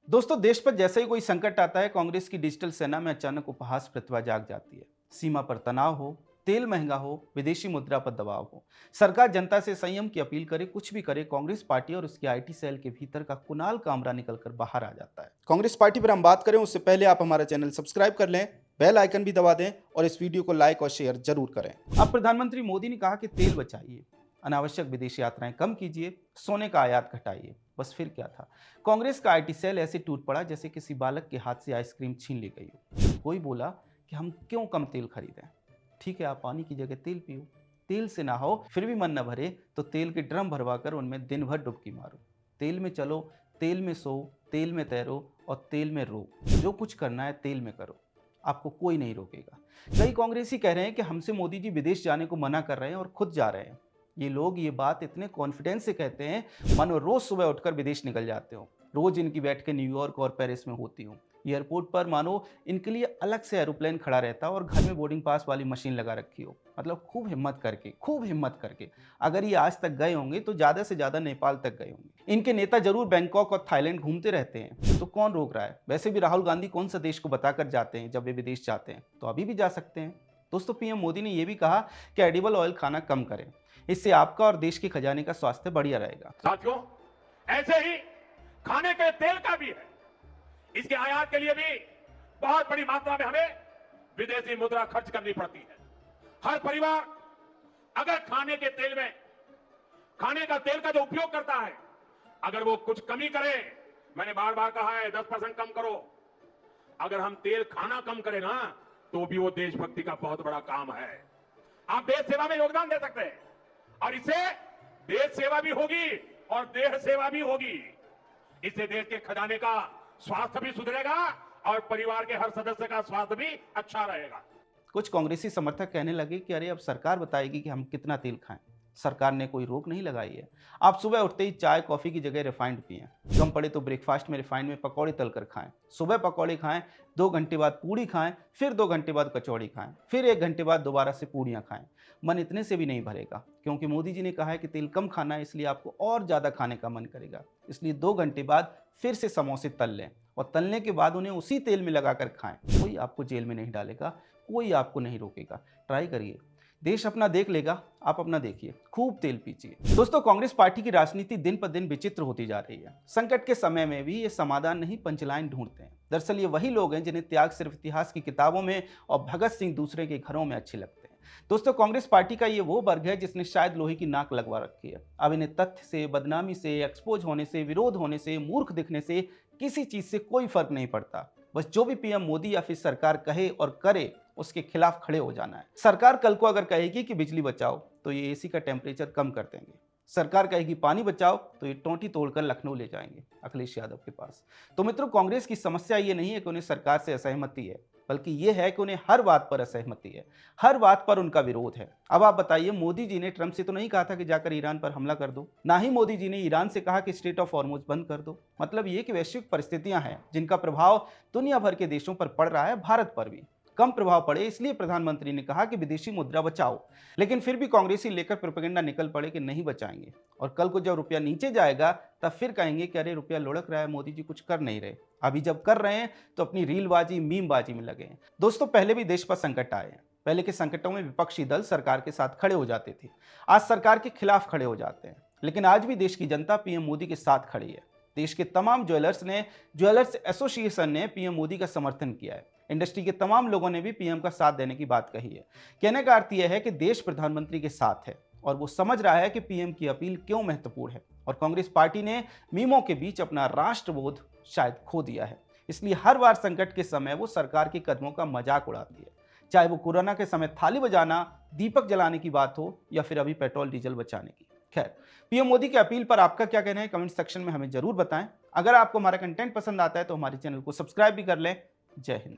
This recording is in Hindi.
दोस्तों, देश पर जैसे ही कोई संकट आता है, कांग्रेस की डिजिटल सेना में अचानक उपहास प्रतिभा जाग जाती है। सीमा पर तनाव हो, तेल महंगा हो, विदेशी मुद्रा पर दबाव हो, सरकार जनता से संयम की अपील करे, कुछ भी करे, कांग्रेस पार्टी और उसकी आईटी सेल के भीतर का कुणाल कामरा निकलकर बाहर आ जाता है। कांग्रेस पार्टी पर हम बात करें उससे पहले आप हमारा चैनल सब्सक्राइब कर लें, बेल आइकन भी दबा दें और इस वीडियो को लाइक और शेयर जरूर करें। अब प्रधानमंत्री मोदी ने कहा कि तेल बचाइए, अनावश्यक विदेशी यात्राएं कम कीजिए, सोने का आयात घटाइए। बस फिर क्या था? कांग्रेस का आईटी सेल ऐसे टूट पड़ा जैसे किसी बालक के हाथ से आइसक्रीम छीन ली गई हो। कोई बोला कि हम क्यों कम तेल खरीदें? ठीक है, आप पानी की जगह तेल पियो। तेल से ना हो फिर भी मन न भरे तो तेल के ड्रम भरवा कर उनमें दिन भर डुबकी मारो। तेल में चलो, तेल में सो, तेल में तैरो और तेल में रो। जो कुछ करना है तेल में करो, आपको कोई नहीं रोकेगा। कई कांग्रेसी कह रहे हैं कि हमसे मोदी जी विदेश जाने को मना कर रहे हैं और खुद जा रहे हैं। ये लोग ये बात इतने कॉन्फिडेंस से कहते हैं मानो रोज सुबह उठकर विदेश निकल जाते हो। रोज इनकी बैठकें न्यूयॉर्क और पेरिस में होती हूँ। एयरपोर्ट पर मानो इनके लिए अलग से एरोप्लेन खड़ा रहता और घर में बोर्डिंग पास वाली मशीन लगा रखी हो। मतलब खूब हिम्मत करके अगर ये आज तक गए होंगे तो ज़्यादा से ज़्यादा नेपाल तक गए होंगे। इनके नेता जरूर बैंकॉक और थाईलैंड घूमते रहते हैं, तो कौन रोक रहा है? वैसे भी राहुल गांधी कौन सा देश को बताकर जाते हैं जब वे विदेश जाते हैं, तो अभी भी जा सकते हैं। दोस्तों, पीएम मोदी ने यह भी कहा कि एडिबल ऑयल खाना कम करें, इससे आपका और देश के खजाने का स्वास्थ्य बढ़िया रहेगा। साथियों, ऐसे ही खाने के तेल का भी है। इसके आयात के लिए भी बहुत बड़ी मात्रा में हमें विदेशी मुद्रा खर्च करनी पड़ती है। हर परिवार अगर खाने के तेल में खाने का तेल का जो उपयोग करता है, अगर वो कुछ कमी करे, मैंने बार बार कहा है 10% कम करो। अगर हम तेल खाना कम करें ना, तो भी वो देशभक्ति का बहुत बड़ा काम है। आप देश सेवा में योगदान दे सकते हैं और इससे देश सेवा भी होगी और देह सेवा भी होगी। इससे देश के खजाने का स्वास्थ्य भी सुधरेगा और परिवार के हर सदस्य का स्वास्थ्य भी अच्छा रहेगा। कुछ कांग्रेसी समर्थक कहने लगे कि अरे अब सरकार बताएगी कि हम कितना तेल खाएं। सरकार ने कोई रोक नहीं लगाई है। आप सुबह उठते ही चाय कॉफी की जगह रिफाइंड पिएं, कम पड़े तो ब्रेकफास्ट में रिफाइंड में पकौड़े तलकर खाएं। सुबह पकौड़े खाएं, 2 घंटे बाद पूड़ी खाएं, फिर 2 घंटे बाद कचौड़ी खाएं, फिर 1 घंटे बाद दोबारा से पूड़ियां खाएं। मन इतने से भी नहीं भरेगा, क्योंकि मोदी जी ने कहा है कि तेल कम खाना है, इसलिए आपको और ज़्यादा खाने का मन करेगा। इसलिए 2 घंटे बाद फिर से समोसे तल लें और तलने के बाद उन्हें उसी तेल में लगाकर खाएं। कोई आपको जेल में नहीं डालेगा, कोई आपको नहीं रोकेगा। ट्राई करिए, देश अपना देख लेगा, आप अपना देखिए। खूब तेल पीजिए। दोस्तों, कांग्रेस पार्टी की राजनीति दिन पर दिन विचित्र होती जा रही है। संकट के समय में भी ये समाधान नहीं, पंचलाइन ढूंढते हैं। दरअसल ये वही लोग हैं जिन्हें त्याग सिर्फ इतिहास की किताबों में और भगत सिंह दूसरे के घरों में अच्छे लगते हैं। दोस्तों, कांग्रेस पार्टी का ये वो वर्ग है जिसने शायद लोहे की नाक लगवा रखी है। अब इन्हें तथ्य से, बदनामी से, एक्सपोज होने से, विरोध होने से, मूर्ख दिखने से, किसी चीज से कोई फर्क नहीं पड़ता। बस जो भी पीएम मोदी या फिर सरकार कहे और करे, उसके खिलाफ खड़े हो जाना है। सरकार कल को अगर कहेगी कि बिजली बचाओ, तो ये एसी का टेम्परेचर कम कर देंगे। सरकार कहेगी पानी बचाओ, तो ये टोंटी तोड़कर लखनऊ ले जाएंगे अखिलेश यादव के पास। तो मित्रों, कांग्रेस की समस्या ये नहीं है कि उन्हें सरकार से असहमति है, बल्कि ये है कि उन्हें हर बात पर असहमति है, हर बात पर उनका विरोध है। अब आप बताइए, मोदी जी ने ट्रंप से तो नहीं कहा था कि जाकर ईरान पर हमला कर दो, ना ही मोदी जी ने ईरान से कहा कि स्ट्रेट ऑफ हॉर्मुज बंद कर दो। मतलब ये कि वैश्विक परिस्थितियां हैं जिनका प्रभाव दुनिया भर के देशों पर पड़ रहा है, भारत पर भी कम प्रभाव पड़े, इसलिए प्रधानमंत्री ने कहा कि विदेशी मुद्रा बचाओ। लेकिन फिर भी कांग्रेसी लेकर प्रोपेगेंडा निकल पड़े कि नहीं बचाएंगे, और कल को जब रुपया नीचे जाएगा तब फिर कहेंगे कि अरे रुपया लुढ़क रहा है, मोदी जी कुछ कर नहीं रहे। अभी जब कर रहे हैं तो अपनी रीलबाजी, मीमबाजी में लगे हैं। दोस्तों, पहले भी देश पर संकट आए हैं। पहले के संकटों में विपक्षी दल सरकार के साथ खड़े हो जाते थे, आज सरकार के खिलाफ खड़े हो जाते हैं। लेकिन आज भी देश की जनता पीएम मोदी के साथ खड़ी है। देश के तमाम ज्वेलर्स एसोसिएशन ने पीएम मोदी का समर्थन किया है। इंडस्ट्री के तमाम लोगों ने भी पीएम का साथ देने की बात कही है। कहने का अर्थ यह है कि देश प्रधानमंत्री के साथ है और वो समझ रहा है कि पीएम की अपील क्यों महत्वपूर्ण है। और कांग्रेस पार्टी ने मीमों के बीच अपना राष्ट्रबोध शायद खो दिया है, इसलिए हर बार संकट के समय वो सरकार के कदमों का मजाक उड़ाती है। चाहे वो कोरोना के समय थाली बजाना, दीपक जलाने की बात हो या फिर अभी पेट्रोल डीजल बचाने की। खैर, पीएम मोदी की अपील पर आपका क्या कहना है, कमेंट सेक्शन में हमें जरूर बताएं। अगर आपको हमारा कंटेंट पसंद आता है तो हमारे चैनल को सब्सक्राइब भी कर लें। जय हिंद।